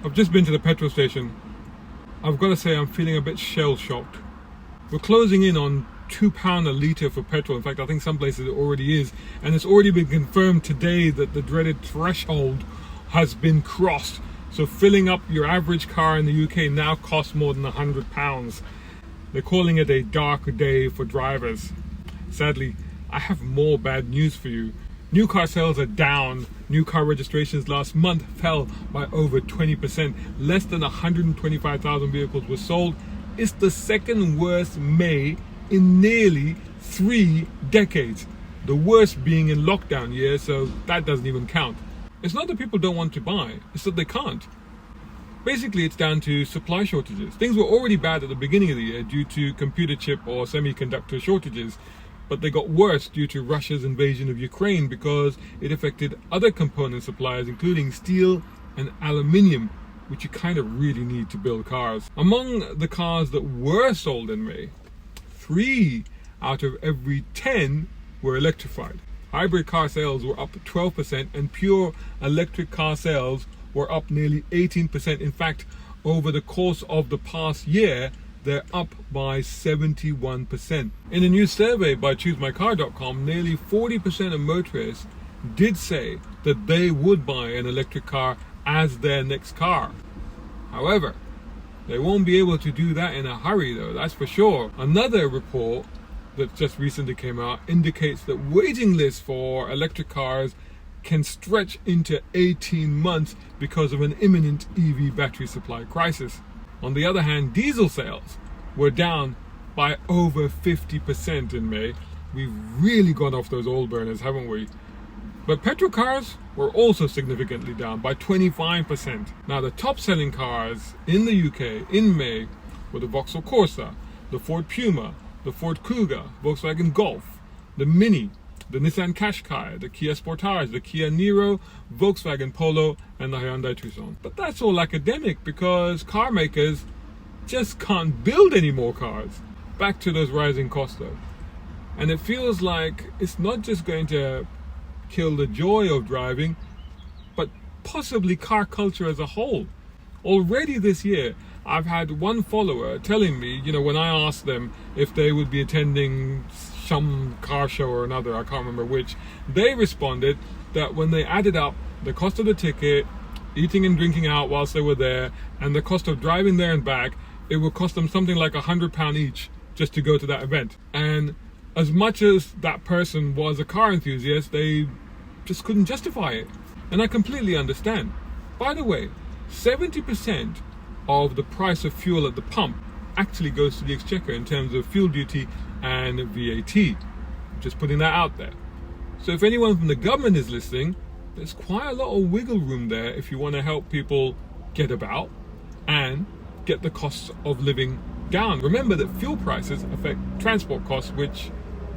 I've just been to the petrol station. I've got to say I'm feeling a bit shell-shocked. We're closing in on £2 a litre for petrol. In fact, I think some places it already is. And it's already been confirmed today that the dreaded threshold has been crossed. So filling up your average car in the UK now costs more than £100. They're calling it a dark day for drivers. Sadly, I have more bad news for you. New car sales are down. New car registrations last month fell by over 20%. Less than 125,000 vehicles were sold. It's the second worst May in nearly 3 decades. The worst being in lockdown year, so that doesn't even count. It's not that people don't want to buy, it's that they can't. Basically, it's down to supply shortages. Things were already bad at the beginning of the year due to computer chip or semiconductor shortages, but they got worse due to Russia's invasion of Ukraine because it affected other component suppliers, including steel and aluminium, which you kind of really need to build cars. Among the cars that were sold in May, 3 out of every 10 were electrified. Hybrid car sales were up 12% and pure electric car sales were up nearly 18%. In fact, over the course of the past year, they're up by 71%. In a new survey by ChooseMyCar.com, nearly 40% of motorists did say that they would buy an electric car as their next car. However, they won't be able to do that in a hurry though, that's for sure. Another report that just recently came out indicates that waiting lists for electric cars can stretch into 18 months because of an imminent EV battery supply crisis. On the other hand, diesel sales were down by over 50% in May. We've really gone off those oil burners, haven't we? But petrol cars were also significantly down by 25%. Now, the top selling cars in the UK in May were the Vauxhall Corsa, the Ford Puma, the Ford Kuga, Volkswagen Golf, the Mini, the Nissan Qashqai, the Kia Sportage, the Kia Niro, Volkswagen Polo, and the Hyundai Tucson. But that's all academic because car makers just can't build any more cars. Back to those rising costs though. And it feels like it's not just going to kill the joy of driving, but possibly car culture as a whole. Already this year, I've had one follower telling me, when I asked them if they would be attending some car show or another, I can't remember which, they responded that when they added up the cost of the ticket, eating and drinking out whilst they were there, and the cost of driving there and back, it would cost them something like £100 each just to go to that event. And as much as that person was a car enthusiast, they just couldn't justify it. And I completely understand. By the way, 70% of the price of fuel at the pump actually goes to the exchequer in terms of fuel duty and VAT. Just putting that out there. So if anyone from the government is listening, there's quite a lot of wiggle room there if you want to help people get about and get the costs of living down. Remember that fuel prices affect transport costs, which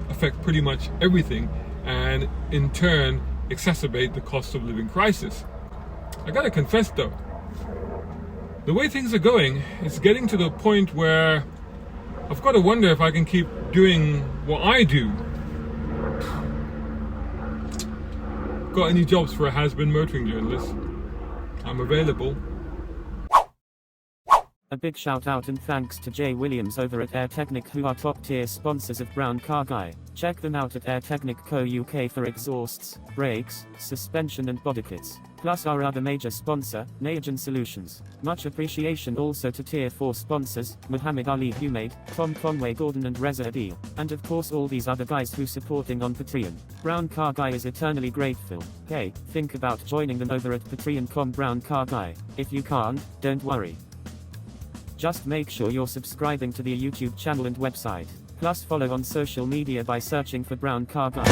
affect pretty much everything, and in turn exacerbate the cost of living crisis. I gotta confess though, the way things are going, it's getting to the point where I've got to wonder if I can keep doing what I do. Got any jobs for a has-been motoring journalist? I'm available. A big shout out and thanks to Jay Williams over at Air Technic, who are top tier sponsors of Brown Car Guy. Check them out at Air Technic Co UK for exhausts, brakes, suspension and body kits. Plus our other major sponsor, Nayagen Solutions. Much appreciation also to tier 4 sponsors, Muhammad Ali Humaid, Tom Conway Gordon and Reza Adil. And of course all these other guys who supporting on Patreon. Brown Car Guy is eternally grateful. Hey, think about joining them over at patreon.com Brown Car Guy. If you can't, don't worry. Just make sure you're subscribing to the YouTube channel and website. Plus follow on social media by searching for Brown Car Guy.